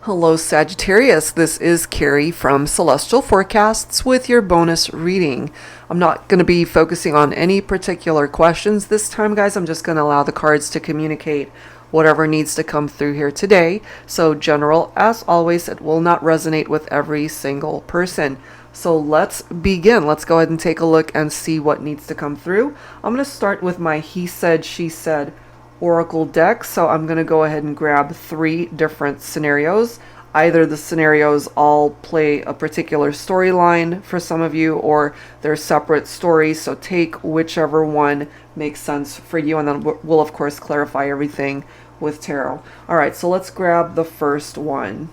Hello Sagittarius, this is Carrie from Celestial Forecasts with your bonus reading. I'm not going to be focusing on any particular questions this time, guys. I'm just going to allow the cards to communicate whatever needs to come through here today. So general, as always, it will not resonate with every single person. So let's begin. Let's go ahead and take a look and see what needs to come through. I'm going to start with my He Said, She Said Oracle deck. So I'm going to go ahead and grab 3 different scenarios. Either the scenarios all play a particular storyline for some of you, or they're separate stories. So take whichever one makes sense for you, and then we'll of course clarify everything with tarot. All right, so let's grab the first one.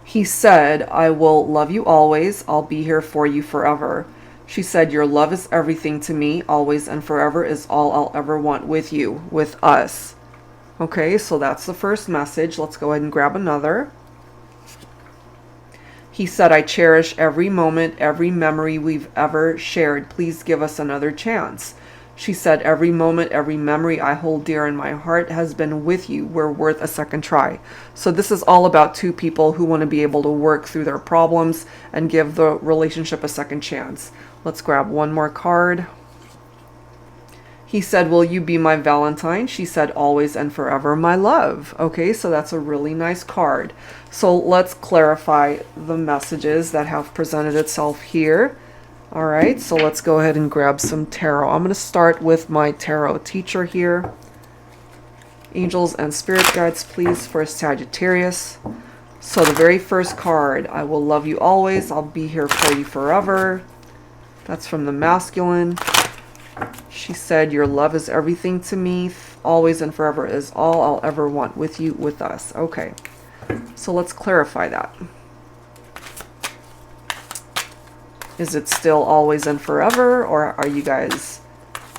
He said, I will love you always. I'll be here for you forever. She said, your love is everything to me. Always and forever is all I'll ever want with you, with us. Okay, so that's the first message. Let's go ahead and grab another. He said, I cherish every moment, every memory we've ever shared. Please give us another chance. She said, every moment, every memory I hold dear in my heart has been with you. We're worth a second try. So this is all about 2 people who want to be able to work through their problems and give the relationship a second chance. Let's grab one more card. He said, will you be my Valentine? She said, always and forever, my love. Okay, so that's a really nice card. So let's clarify the messages that have presented itself here. All right, so let's go ahead and grab some tarot. I'm going to start with my tarot teacher here. Angels and spirit guides, please, for Sagittarius. So the very first card, I will love you always. I'll be here for you forever. That's from the masculine. She said, your love is everything to me. Always and forever is all I'll ever want with you, with us. Okay, so let's clarify that. Is it still always and forever, or are you guys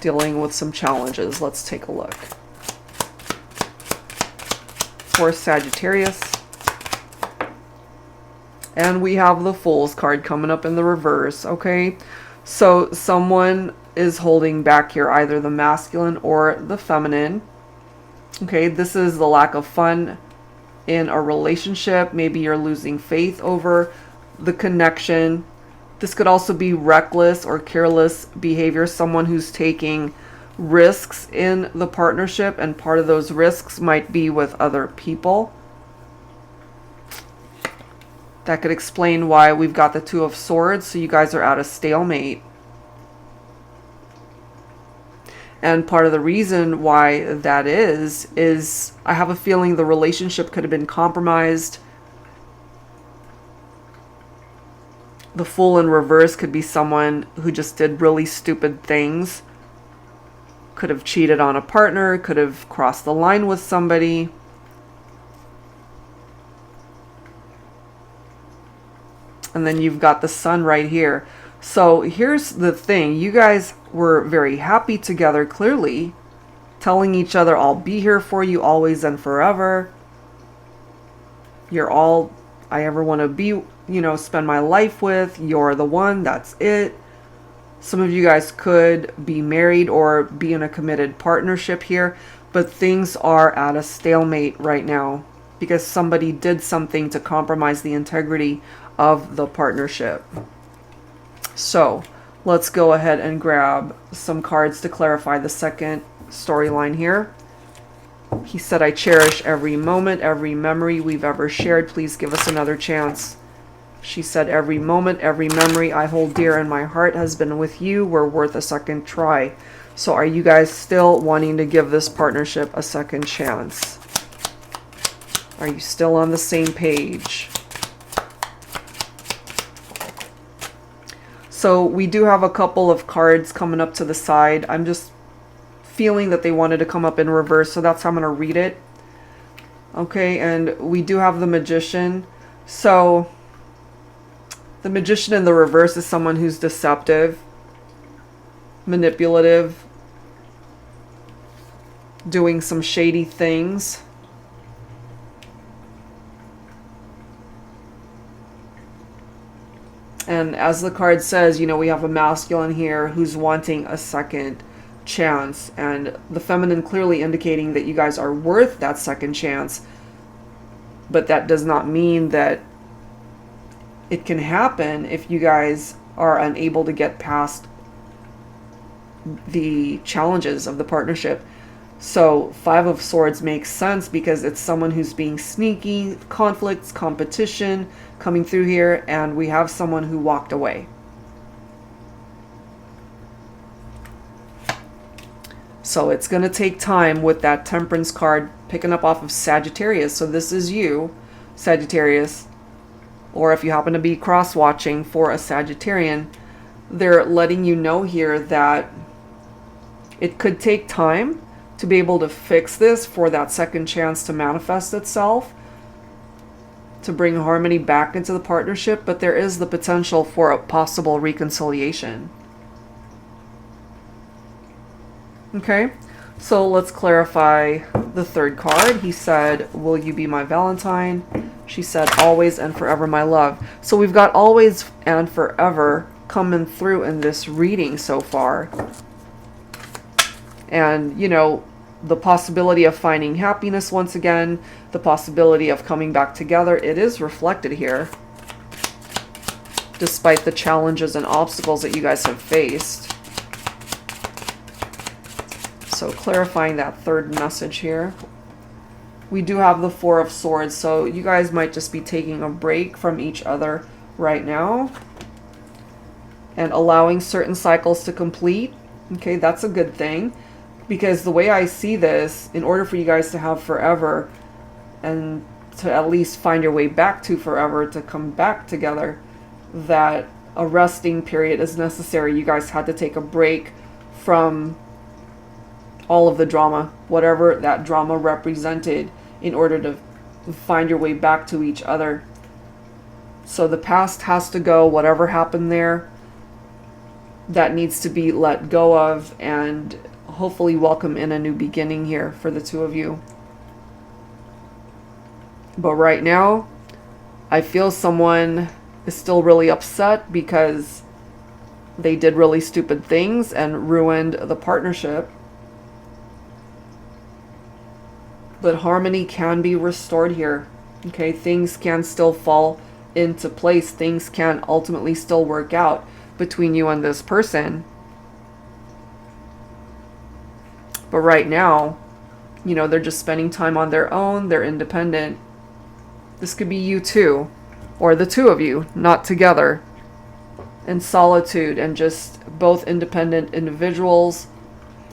dealing with some challenges? Let's take a look. For Sagittarius. And we have the Fool's card coming up in the reverse, okay? So someone is holding back here, either the masculine or the feminine. Okay, this is the lack of fun in a relationship. Maybe you're losing faith over the connection. This could also be reckless or careless behavior, someone who's taking risks in the partnership, and part of those risks might be with other people. That could explain why we've got the 2 of Swords, so you guys are at a stalemate. And part of the reason why that is I have a feeling the relationship could have been compromised. The Fool in reverse could be someone who just did really stupid things. Could have cheated on a partner, could have crossed the line with somebody. And then you've got the Sun right here. So here's the thing. You guys were very happy together, clearly. Telling each other, I'll be here for you always and forever. You're all I ever want to be, spend my life with. You're the one, that's it. Some of you guys could be married or be in a committed partnership here. But things are at a stalemate right now, because somebody did something to compromise the integrity of the partnership. So let's go ahead and grab some cards to clarify the second storyline here. He said, I cherish every moment, every memory we've ever shared. Please give us another chance. She said, every moment, every memory I hold dear in my heart has been with you. We're worth a second try. So are you guys still wanting to give this partnership a second chance? Are you still on the same page? So we do have a couple of cards coming up to the side. I'm just feeling that they wanted to come up in reverse, so that's how I'm going to read it. Okay, and we do have the Magician. So the Magician in the reverse is someone who's deceptive, manipulative, doing some shady things. And as the card says, we have a masculine here who's wanting a second chance, and the feminine clearly indicating that you guys are worth that second chance. But that does not mean that it can happen if you guys are unable to get past the challenges of the partnership. So Five of Swords makes sense because it's someone who's being sneaky, conflicts, competition coming through here, and we have someone who walked away. So it's going to take time with that Temperance card picking up off of Sagittarius. So this is you, Sagittarius, or if you happen to be cross-watching for a Sagittarian, they're letting you know here that it could take time to be able to fix this, for that second chance to manifest itself, to bring harmony back into the partnership, but there is the potential for a possible reconciliation. Okay, so let's clarify the third card. He said, will you be my Valentine? She said, always and forever, my love. So we've got always and forever coming through in this reading so far. And, you know, the possibility of finding happiness once again, the possibility of coming back together, it is reflected here. Despite the challenges and obstacles that you guys have faced. So clarifying that third message here. We do have the Four of Swords, so you guys might just be taking a break from each other right now. And allowing certain cycles to complete. Okay, that's a good thing. Because the way I see this, in order for you guys to have forever, and to at least find your way back to forever, to come back together, that a resting period is necessary. You guys had to take a break from all of the drama, whatever that drama represented, in order to find your way back to each other. So the past has to go, whatever happened there, that needs to be let go of, and hopefully welcome in a new beginning here for the two of you. But right now, I feel someone is still really upset because they did really stupid things and ruined the partnership. But harmony can be restored here. Okay, things can still fall into place. Things can ultimately still work out between you and this person. But right now, you know, they're just spending time on their own. They're independent. This could be you too, or the two of you, not together, in solitude, and just both independent individuals,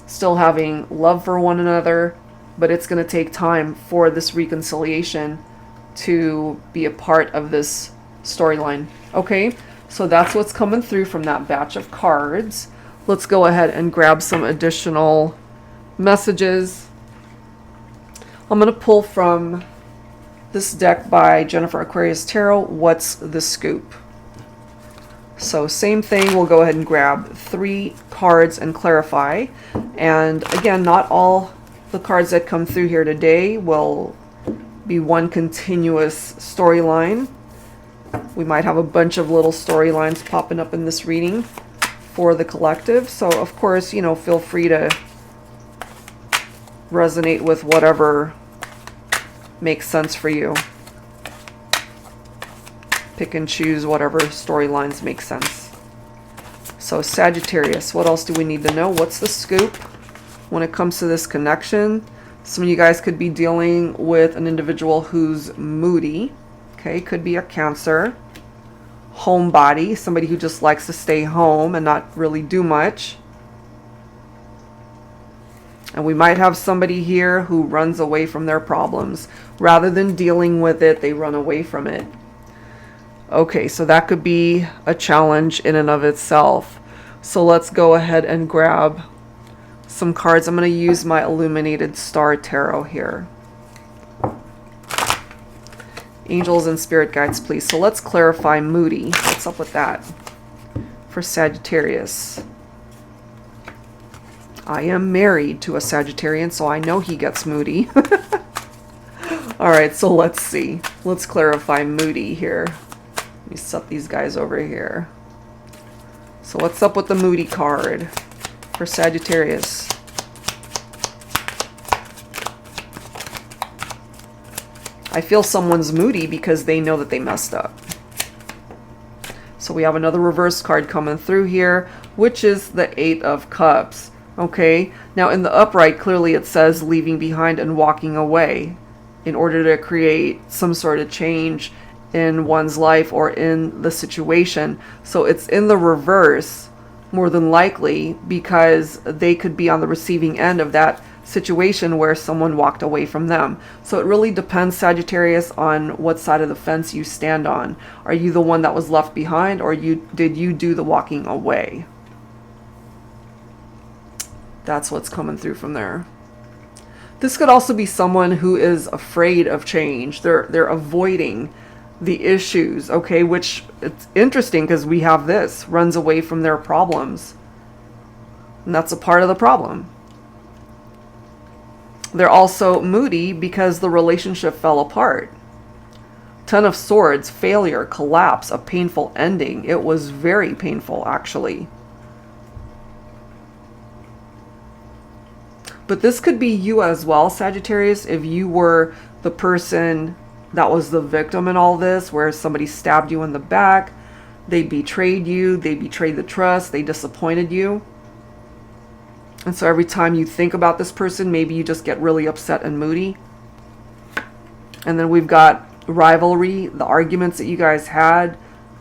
still having love for one another. But it's going to take time for this reconciliation to be a part of this storyline. Okay, so that's what's coming through from that batch of cards. Let's go ahead and grab some additional messages. I'm going to pull from this deck by Jennifer Aquarius Tarot, What's the Scoop? So same thing, we'll go ahead and grab 3 cards and clarify. And again, not all the cards that come through here today will be one continuous storyline. We might have a bunch of little storylines popping up in this reading for the collective. So of course, you know, feel free to resonate with whatever makes sense for you. Pick and choose whatever storylines make sense. So Sagittarius, what else do we need to know? What's the scoop when it comes to this connection? Some of you guys could be dealing with an individual who's moody. Okay, could be a Cancer. Homebody, somebody who just likes to stay home and not really do much. And we might have somebody here who runs away from their problems. Rather than dealing with it, they run away from it. Okay, so that could be a challenge in and of itself. So let's go ahead and grab some cards. I'm going to use my Illuminated Star Tarot here. Angels and spirit guides, please. So let's clarify moody. What's up with that for Sagittarius? I am married to a Sagittarian, so I know he gets moody. Alright, so let's see. Let's clarify moody here. Let me set these guys over here. So what's up with the moody card for I feel someone's moody because they know that they messed up. So we have another reverse card coming through here, which is the Eight of Cups. Okay, now in the upright, clearly it says leaving behind and walking away in order to create some sort of change in one's life or in the situation. So it's in the reverse, more than likely, because they could be on the receiving end of that situation where someone walked away from them. So it really depends, Sagittarius, on what side of the fence you stand on. Are you the one that was left behind, or did you do the walking away? That's what's coming through from there. This could also be someone who is afraid of change. They're avoiding the issues, okay? Which, it's interesting because we have this, runs away from their problems. And that's a part of the problem. They're also moody because the relationship fell apart. Ten of Swords, failure, collapse, a painful ending. It was very painful, actually. But this could be you as well, Sagittarius, if you were the person that was the victim in all this, where somebody stabbed you in the back, they betrayed you, they betrayed the trust, they disappointed you. And so every time you think about this person, maybe you just get really upset and moody. And then we've got rivalry, the arguments that you guys had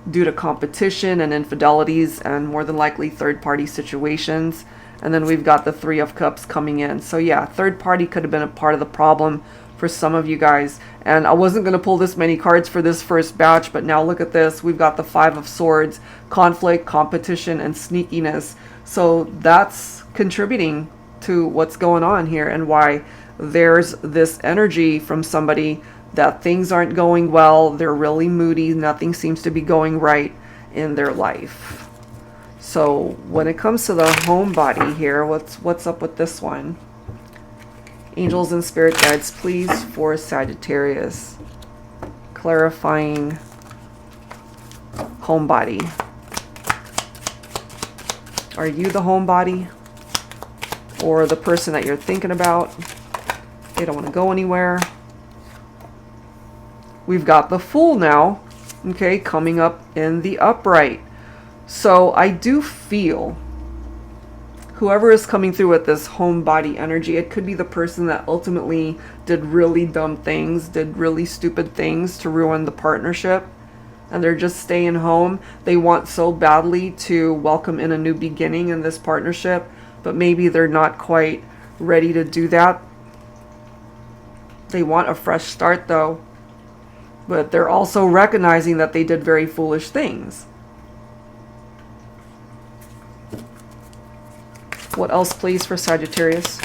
due to competition and infidelities and more than likely third-party situations. And then we've got the Three of Cups coming in. So yeah, third party could have been a part of the problem for some of you guys. And I wasn't going to pull this many cards for this first batch, but now look at this. We've got the Five of Swords, conflict, competition, and sneakiness. So that's contributing to what's going on here and why there's this energy from somebody that things aren't going well. They're really moody. Nothing seems to be going right in their life. So when it comes to the homebody here, what's up with this one? Angels and spirit guides, please, for Sagittarius. Clarifying homebody. Are you the homebody? Or the person that you're thinking about? They don't want to go anywhere. We've got the Fool now, okay, coming up in the upright. So I do feel whoever is coming through with this homebody energy, it could be the person that ultimately did really dumb things, did really stupid things to ruin the partnership, and they're just staying home. They want so badly to welcome in a new beginning in this partnership, but maybe they're not quite ready to do that. They want a fresh start though, but they're also recognizing that they did very foolish things. What else, please, for Sagittarius?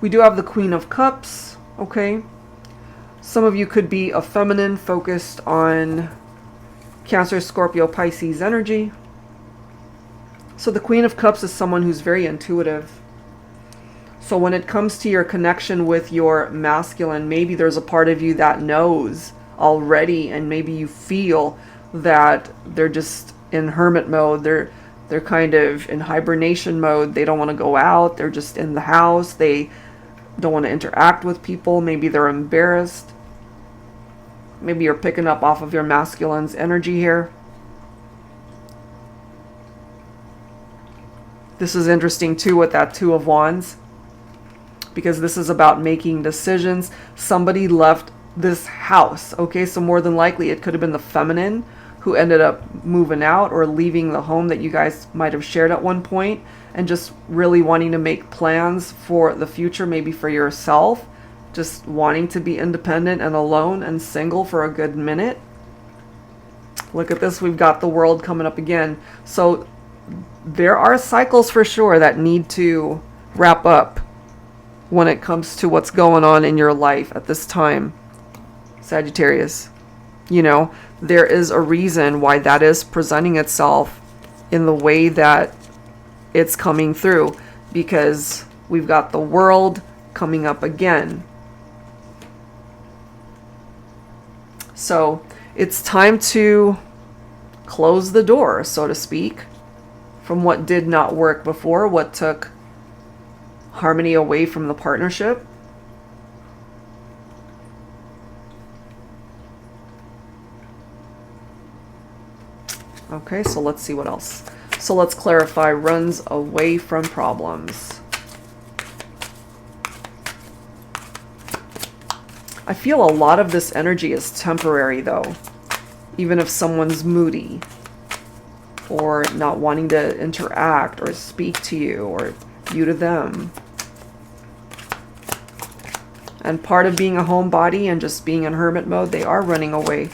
We do have the Queen of Cups, okay? Some of you could be a feminine focused on Cancer, Scorpio, Pisces energy. So the Queen of Cups is someone who's very intuitive. So when it comes to your connection with your masculine, maybe there's a part of you that knows already, and maybe you feel that they're just in hermit mode. They're kind of in hibernation mode. They don't want to go out. They're just in the house. They don't want to interact with people. Maybe they're embarrassed. Maybe you're picking up off of your masculine's energy here. This is interesting too with that Two of Wands, because this is about making decisions. Somebody left this house, okay? So more than likely it could have been the feminine who ended up moving out or leaving the home that you guys might have shared at one point, and just really wanting to make plans for the future, maybe for yourself, just wanting to be independent and alone and single for a good minute. Look at this, we've got the World coming up again. So there are cycles for sure that need to wrap up when it comes to what's going on in your life at this time, Sagittarius. You know, there is a reason why that is presenting itself in the way that it's coming through, because we've got the World coming up again. So it's time to close the door, so to speak. from what did not work before, what took harmony away from the partnership. Okay, so let's see what else. So let's clarify, runs away from problems. I feel a lot of this energy is temporary though. Even if someone's moody or not wanting to interact or speak to you or you to them. And part of being a homebody and just being in hermit mode, they are running away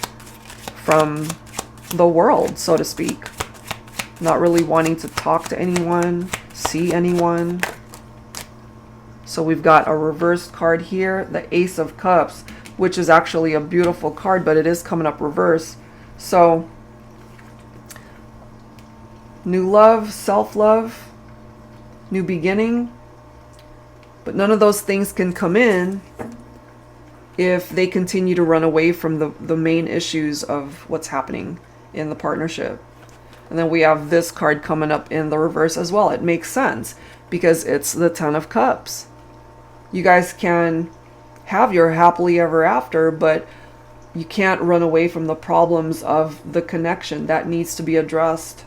from the world, so to speak. Not really wanting to talk to anyone, see anyone. So we've got a reversed card here, the Ace of Cups, which is actually a beautiful card, but it is coming up reverse. So, new love, self-love, new beginning. But none of those things can come in if they continue to run away from the main issues of what's happening in the partnership. And then we have this card coming up in the reverse as well. It makes sense because it's the Ten of Cups. You guys can have your happily ever after, but you can't run away from the problems of the connection. That needs to be addressed.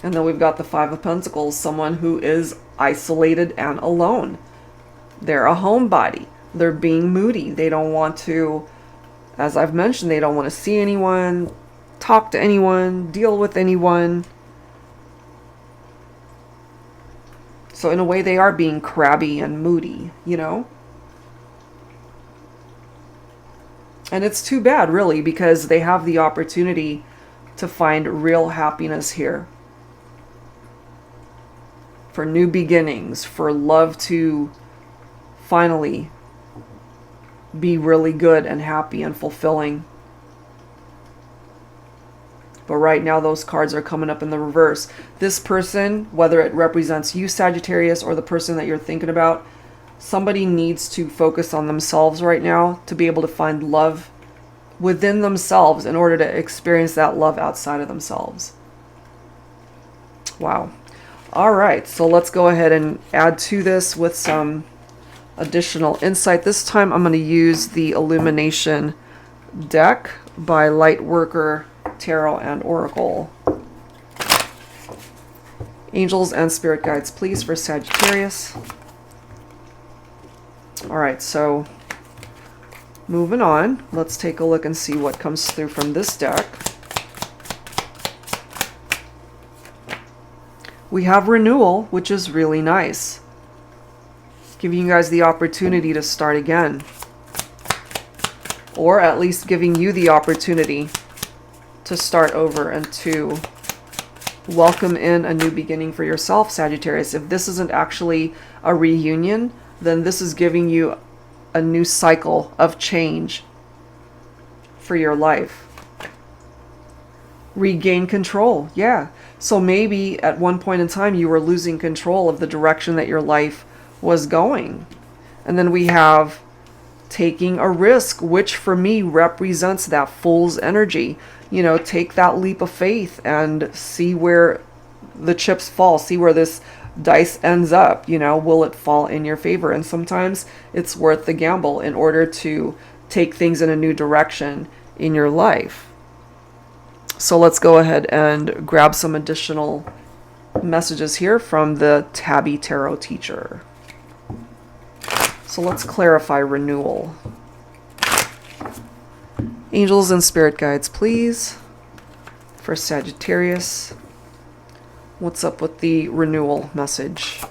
And then we've got the Five of Pentacles, someone who is isolated and alone. They're a homebody. They're being moody. They don't want to, as I've mentioned, they don't want to see anyone, talk to anyone, deal with anyone. So in a way, they are being crabby and moody, you know? And it's too bad, really, because they have the opportunity to find real happiness here. For new beginnings, for love to finally be really good and happy and fulfilling. But right now, those cards are coming up in the reverse. This person, whether it represents you, Sagittarius, or the person that you're thinking about, somebody needs to focus on themselves right now to be able to find love within themselves in order to experience that love outside of themselves. Wow. All right, so let's go ahead and add to this with some additional insight. This time I'm going to use the Illumination Deck by Lightworker Tarot and Oracle. Angels and spirit guides, please, for Sagittarius. All right, so moving on, let's take a look and see what comes through from this deck. We have Renewal, which is really nice. Giving you guys the opportunity to start again. Or at least giving you the opportunity to start over and to welcome in a new beginning for yourself, Sagittarius. If this isn't actually a reunion, then this is giving you a new cycle of change for your life. Regain control, yeah. So maybe at one point in time you were losing control of the direction that your life was going. And then we have taking a risk, which for me represents that fool's energy. You know, take that leap of faith and see where the chips fall, see where this dice ends up. You know, will it fall in your favor? And sometimes it's worth the gamble in order to take things in a new direction in your life. So let's go ahead and grab some additional messages here from the Tabby Tarot Teacher. So let's clarify renewal. Angels and spirit guides, please, for Sagittarius. What's up with the renewal message?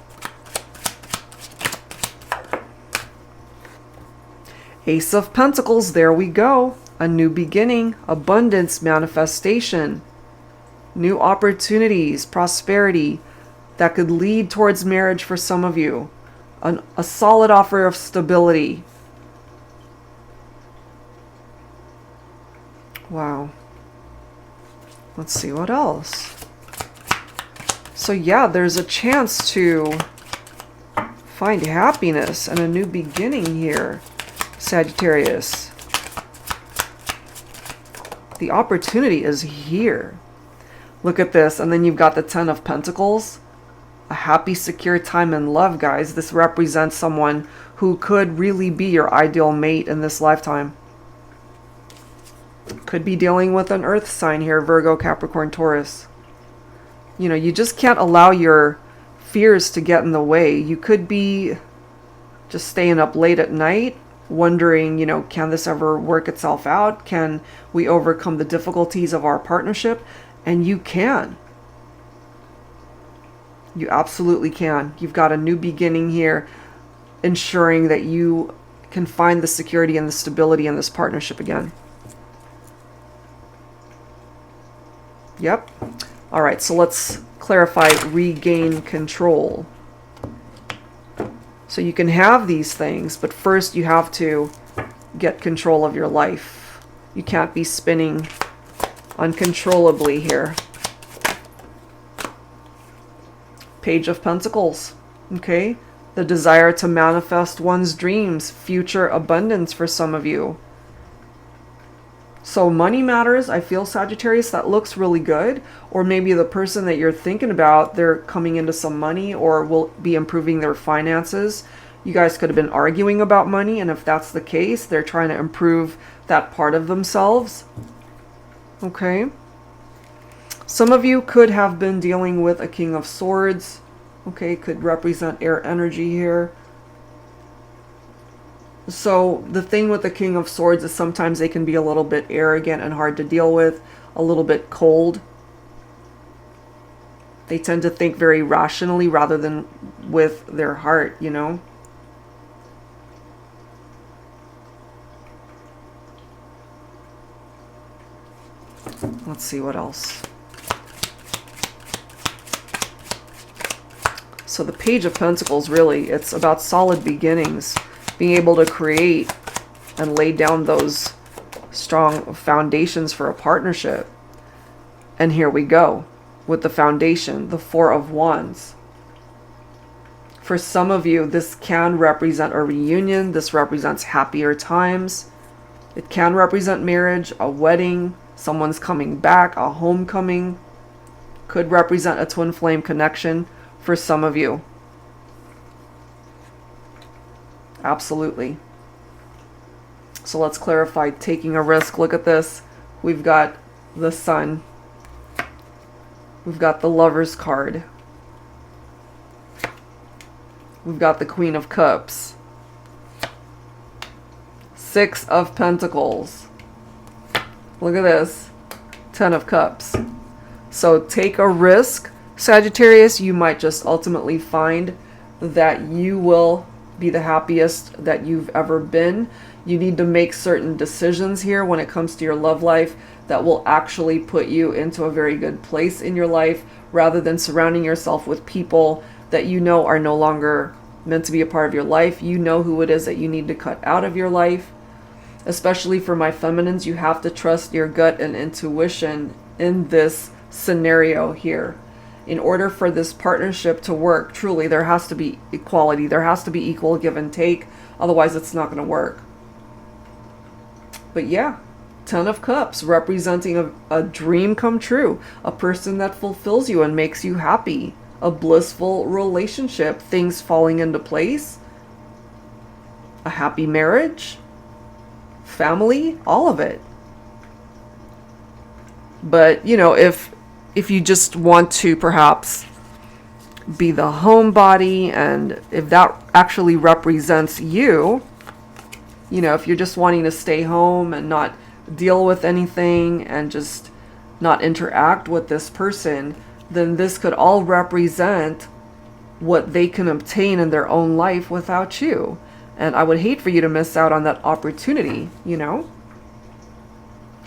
Ace of Pentacles, there we go. A new beginning, abundance, manifestation, new opportunities, prosperity that could lead towards marriage for some of you. A solid offer of stability. Wow. Let's see what else. So yeah, there's a chance to find happiness and a new beginning here, Sagittarius. The opportunity is here. Look at this. And then you've got the 10 of Pentacles. A happy, secure time in love, guys. This represents someone who could really be your ideal mate in this lifetime. Could be dealing with an earth sign here, Virgo, Capricorn, Taurus. You know, you just can't allow your fears to get in the way. You could be just staying up late at night, wondering, you know, can this ever work itself out? Can we overcome the difficulties of our partnership? And you can. You absolutely can. You've got a new beginning here, ensuring that you can find the security and the stability in this partnership again. Yep. All right, so let's clarify regain control. So you can have these things, but first you have to get control of your life. You can't be spinning uncontrollably here. Page of Pentacles. Okay. The desire to manifest one's dreams, future abundance for some of you. So money matters. I feel, Sagittarius, that looks really good. Or maybe the person that you're thinking about, they're coming into some money or will be improving their finances. You guys could have been arguing about money, and if that's the case, they're trying to improve that part of themselves. Okay. Some of you could have been dealing with a King of Swords. Okay, could represent air energy here. So the thing with the King of Swords is sometimes they can be a little bit arrogant and hard to deal with, a little bit cold. They tend to think very rationally rather than with their heart, you know. Let's see what else. So the Page of Pentacles, really, it's about solid beginnings. Being able to create and lay down those strong foundations for a partnership. And here we go with the foundation, the Four of Wands. For some of you, this can represent a reunion. This represents happier times. It can represent marriage, a wedding, someone's coming back, a homecoming. Could represent a twin flame connection for some of you. Absolutely. So let's clarify taking a risk. Look at this. We've got the Sun. We've got the Lover's card. We've got the Queen of Cups. Six of Pentacles. Look at this. 10 of Cups. So take a risk, Sagittarius. You might just ultimately find that you will be the happiest that you've ever been. You need to make certain decisions here when it comes to your love life that will actually put you into a very good place in your life, rather than surrounding yourself with people that you know are no longer meant to be a part of your life. You know who it is that you need to cut out of your life. Especially for my feminines, you have to trust your gut and intuition in this scenario here. In order for this partnership to work, truly, there has to be equality. There has to be equal give and take. Otherwise, it's not going to work. But yeah, 10 of Cups, representing a dream come true. A person that fulfills you and makes you happy. A blissful relationship. Things falling into place. A happy marriage. Family. All of it. But, you know, if you just want to perhaps be the homebody, and if that actually represents you, you know, if you're just wanting to stay home and not deal with anything and just not interact with this person, then this could all represent what they can obtain in their own life without you. And I would hate for you to miss out on that opportunity, you know?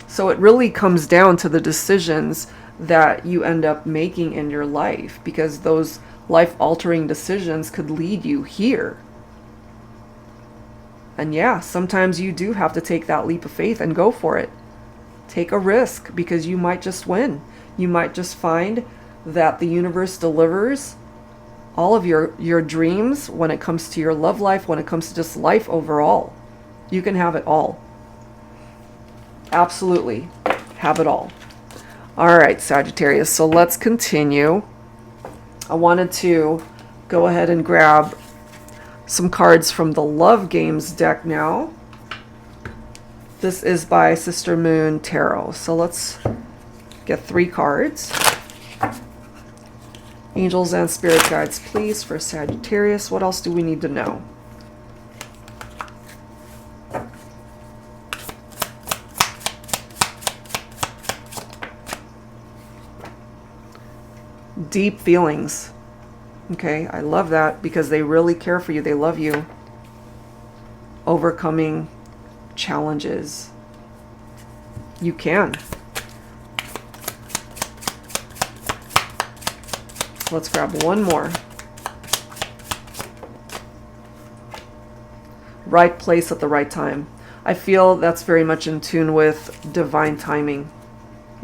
So it really comes down to the decisions that you end up making in your life, because those life-altering decisions could lead you here. And yeah, sometimes you do have to take that leap of faith and go for it. Take a risk, because you might just win. You might just find that the universe delivers all of your dreams when it comes to your love life, when it comes to just life overall. You can have it all. Absolutely. have it all. All right, Sagittarius, so let's continue. I wanted to go ahead and grab some cards from the Love Games deck now. This is by Sister Moon Tarot. So let's get 3 cards. Angels and spirit guides, please, for Sagittarius. What else do we need to know? Deep feelings. Okay, I love that because they really care for you. They love you. Overcoming challenges. You can. Let's grab one more. Right place at the right time. I feel that's very much in tune with divine timing.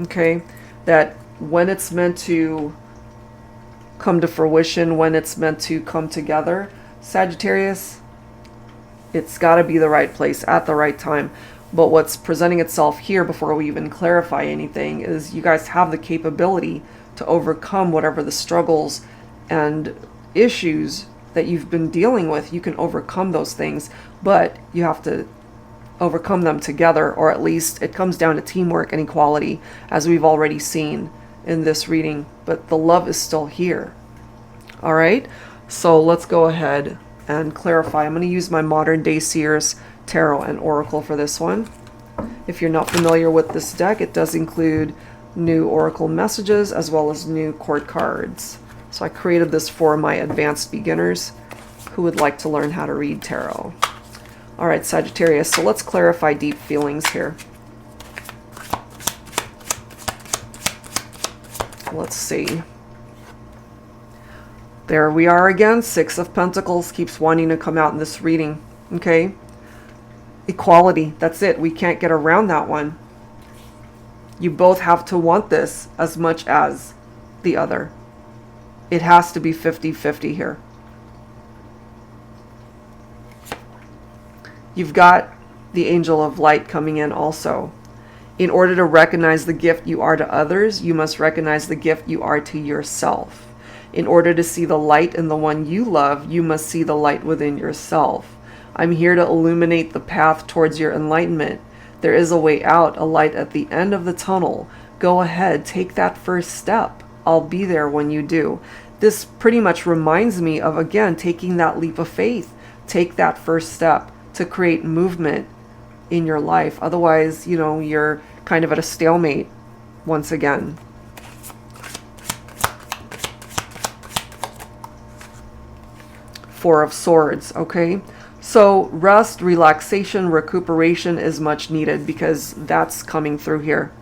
Okay? That when it's meant to come to fruition, when it's meant to come together, Sagittarius, it's got to be the right place at the right time. But what's presenting itself here before we even clarify anything is you guys have the capability to overcome whatever the struggles and issues that you've been dealing with. You can overcome those things, but you have to overcome them together, or at least it comes down to teamwork and equality, as we've already seen in this reading. But the love is still here. All right, so let's go ahead and clarify. I'm going to use my modern day Seers Tarot and Oracle for this one. If you're not familiar with this deck, it does include new Oracle messages as well as new court cards. So I created this for my advanced beginners who would like to learn how to read tarot. All right, Sagittarius, so let's clarify deep feelings here. Let's see. There we are again. 6 of Pentacles keeps wanting to come out in this reading. Okay? Equality. That's it. We can't get around that one. You both have to want this as much as the other. It has to be 50-50 here. You've got the Angel of Light coming in also. In order to recognize the gift you are to others, you must recognize the gift you are to yourself. In order to see the light in the one you love, you must see the light within yourself. I'm here to illuminate the path towards your enlightenment. There is a way out, a light at the end of the tunnel. Go ahead, take that first step. I'll be there when you do. This pretty much reminds me of, again, taking that leap of faith. Take that first step to create movement in your life. Otherwise, you know, you're kind of at a stalemate once again. Four of Swords, okay? So rest, relaxation, recuperation is much needed because that's coming through here.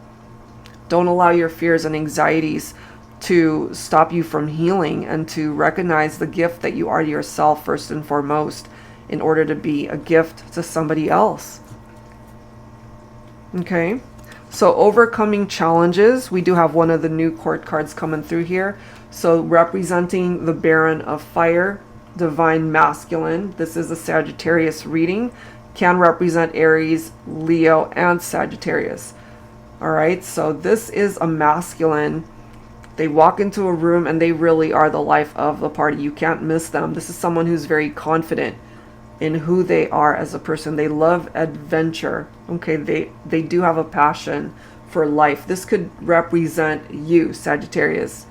Don't allow your fears and anxieties to stop you from healing and to recognize the gift that you are to yourself first and foremost in order to be a gift to somebody else. Okay, so overcoming challenges. We do have one of the new court cards coming through here. So representing the Baron of Fire, Divine Masculine. This is a Sagittarius reading. Can represent Aries, Leo, and Sagittarius. All right, so this is a masculine. They walk into a room and they really are the life of the party. You can't miss them. This is someone who's very confident in who they are as a person. They love adventure. Okay, they do have a passion for life. This could represent you, Sagittarius.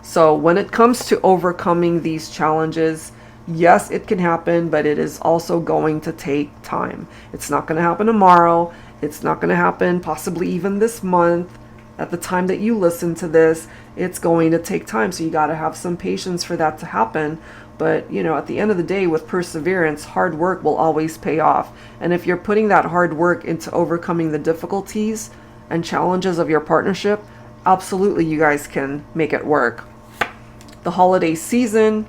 So when it comes to overcoming these challenges, yes, it can happen, but it is also going to take time. It's not going to happen tomorrow. It's not going to happen possibly even this month. At the time that you listen to this, it's going to take time. So you got to have some patience for that to happen. But, you know, at the end of the day, with perseverance, hard work will always pay off. And if you're putting that hard work into overcoming the difficulties and challenges of your partnership, absolutely you guys can make it work. The holiday season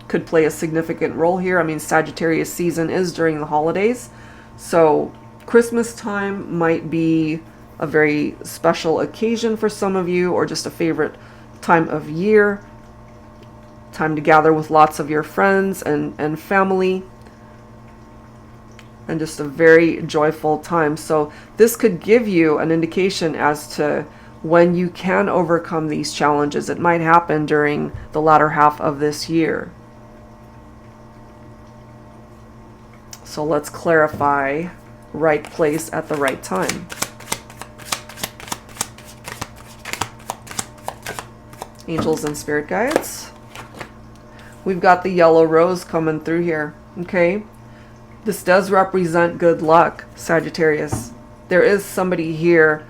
could play a significant role here. I mean, Sagittarius season is during the holidays. So Christmas time might be a very special occasion for some of you, or just a favorite time of year. Time to gather with lots of your friends and family. and just a very joyful time. So this could give you an indication as to when you can overcome these challenges. It might happen during the latter half of this year. So let's clarify right place at the right time. Angels and spirit guides. We've got the yellow rose coming through here. Okay. This does represent good luck, Sagittarius. There is somebody here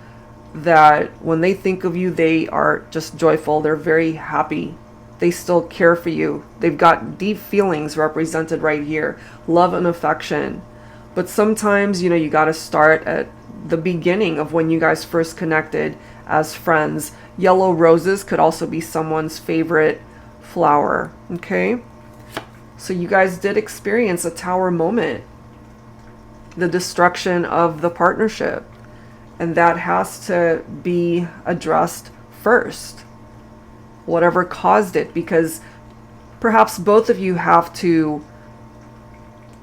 that when they think of you, they are just joyful. They're very happy. They still care for you. They've got deep feelings represented right here. Love and affection. But sometimes, you got to start at the beginning of when you guys first connected as friends. Yellow roses could also be someone's favorite flower. Okay. So you guys did experience a tower moment, the destruction of the partnership, and that has to be addressed first, whatever caused it, because perhaps both of you have to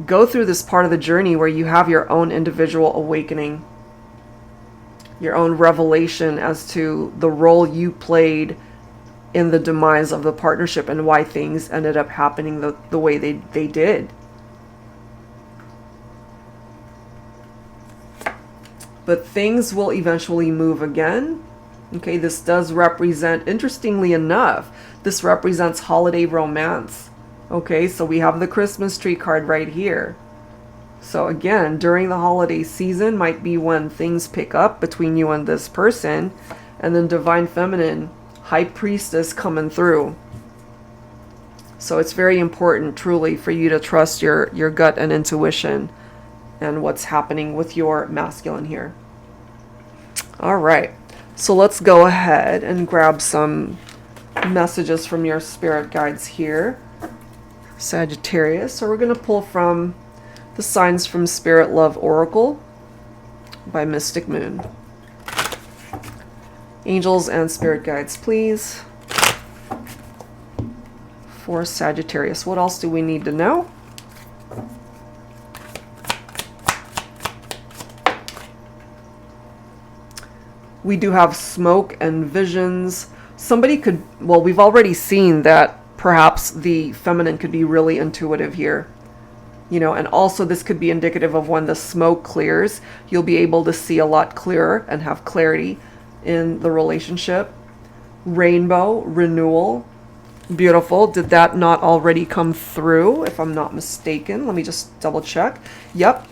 go through this part of the journey where you have your own individual awakening, your own revelation as to the role you played in the demise of the partnership and why things ended up happening the way they did. But things will eventually move again. Okay, this does represent, interestingly enough, this represents holiday romance. Okay, so we have the Christmas tree card right here. So again, during the holiday season might be when things pick up between you and this person. And then Divine Feminine, High Priestess coming through. So it's very important, truly, for you to trust your gut and intuition and what's happening with your masculine here. All right. So let's go ahead and grab some messages from your spirit guides here, Sagittarius. So we're going to pull from the Signs from Spirit Love Oracle by Mystic Moon. Angels and spirit guides, please. For Sagittarius, what else do we need to know? We do have smoke and visions. Somebody could, well, we've already seen that perhaps the feminine could be really intuitive here. And also this could be indicative of when the smoke clears, you'll be able to see a lot clearer and have clarity in the relationship. Rainbow, renewal, beautiful. Did that not already come through, if I'm not mistaken? Let me just double check. Yep.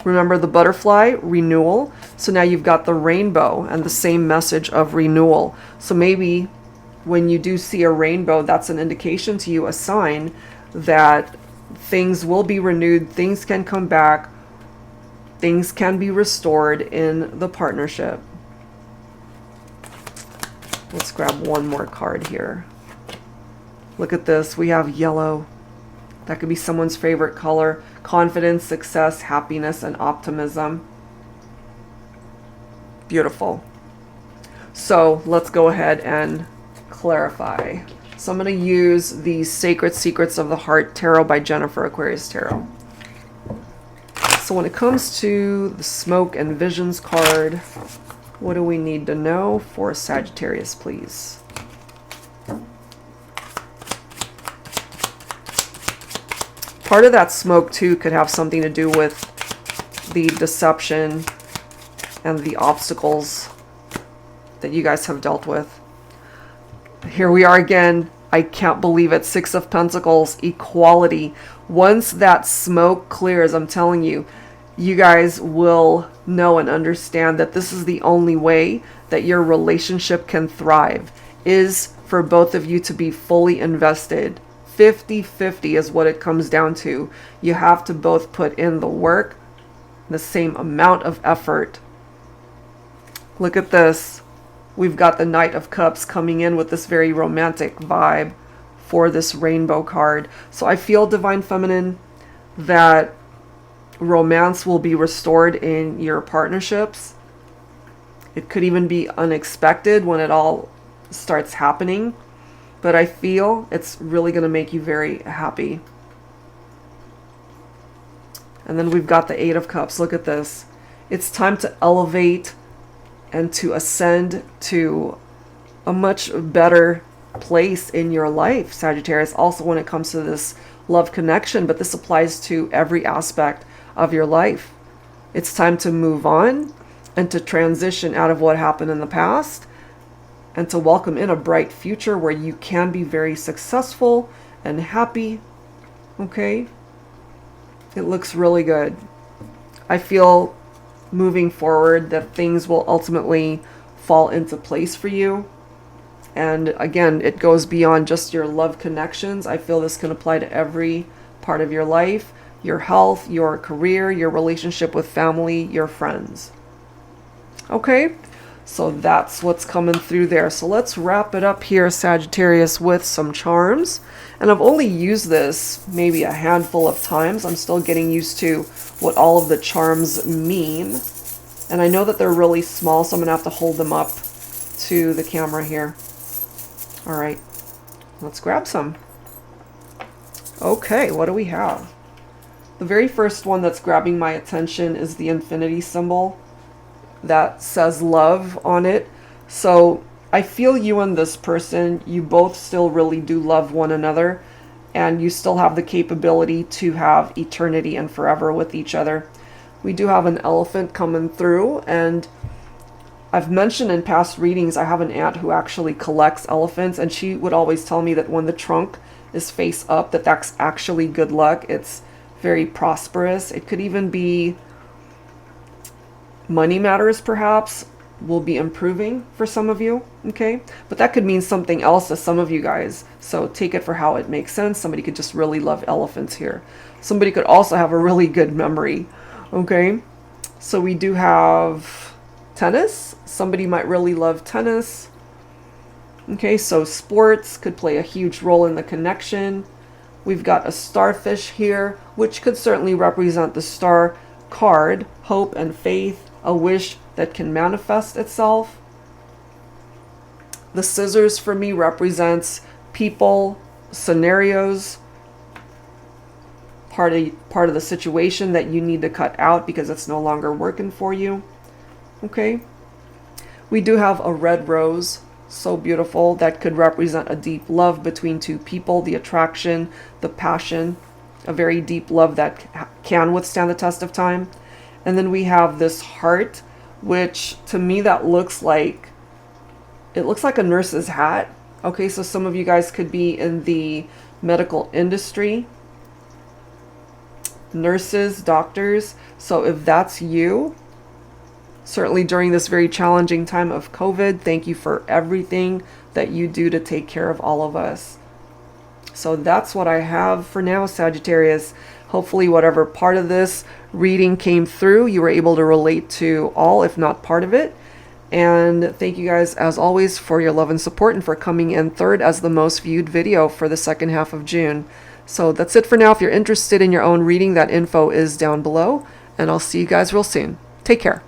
Remember the butterfly, renewal. So now you've got the rainbow and the same message of renewal. So maybe when you do see a rainbow, that's an indication to you, a sign that things will be renewed, things can come back, things can be restored in the partnership. Let's grab one more card here. Look at this. We have yellow. That could be someone's favorite color. Confidence, success, happiness, and optimism. Beautiful. So let's go ahead and clarify. So I'm going to use the Sacred Secrets of the Heart Tarot by Jennifer Aquarius Tarot. So when it comes to the Smoke and Visions card, what do we need to know for Sagittarius, please? Part of that smoke, too, could have something to do with the deception and the obstacles that you guys have dealt with. Here we are again. I can't believe it. Six of Pentacles, equality. Once that smoke clears, I'm telling you, you guys will know and understand that this is the only way that your relationship can thrive, is for both of you to be fully invested. 50-50 is what it comes down to. You have to both put in the work, the same amount of effort. Look at this. We've got the Knight of Cups coming in with this very romantic vibe for this rainbow card. So I feel, Divine Feminine, that romance will be restored in your partnerships. It could even be unexpected when it all starts happening. But I feel it's really going to make you very happy. And then we've got the Eight of Cups. Look at this. It's time to elevate and to ascend to a much better place in your life, Sagittarius. Also when it comes to this love connection, but this applies to every aspect of your life. It's time to move on and to transition out of what happened in the past and to welcome in a bright future where you can be very successful and happy. Okay? It looks really good. I feel moving forward that things will ultimately fall into place for you. And again, it goes beyond just your love connections. I feel this can apply to every part of your life, your health, your career, your relationship with family, your friends. Okay, so that's what's coming through there. So let's wrap it up here, Sagittarius, with some charms. And I've only used this maybe a handful of times. I'm still getting used to what all of the charms mean. And I know that they're really small, so I'm going to have to hold them up to the camera here. All right, let's grab some. Okay, what do we have? The very first one that's grabbing my attention is the infinity symbol that says love on it. So I feel you and this person, you both still really do love one another, and you still have the capability to have eternity and forever with each other. We do have an elephant coming through, and I've mentioned in past readings, I have an aunt who actually collects elephants, and she would always tell me that when the trunk is face up, that's actually good luck. It's very prosperous. It could even be money matters, perhaps, will be improving for some of you, okay? But that could mean something else to some of you guys. So take it for how it makes sense. Somebody could just really love elephants here. Somebody could also have a really good memory, okay? So we do have tennis. Somebody might really love tennis. Okay, so sports could play a huge role in the connection. We've got a starfish here, which could certainly represent the star card, hope and faith, a wish that can manifest itself. The scissors for me represents people, scenarios, part of the situation that you need to cut out because it's no longer working for you. Okay, we do have a red rose, so beautiful, that could represent a deep love between two people, the attraction, the passion, a very deep love that can withstand the test of time. And then we have this heart, which to me that looks like a nurse's hat. Okay, so some of you guys could be in the medical industry, nurses, doctors. So if that's you, certainly during this very challenging time of COVID, thank you for everything that you do to take care of all of us. So that's what I have for now, Sagittarius. Hopefully whatever part of this reading came through, you were able to relate to all, if not part of it. And thank you guys, as always, for your love and support and for coming in third as the most viewed video for the second half of June. So that's it for now. If you're interested in your own reading, that info is down below. And I'll see you guys real soon. Take care.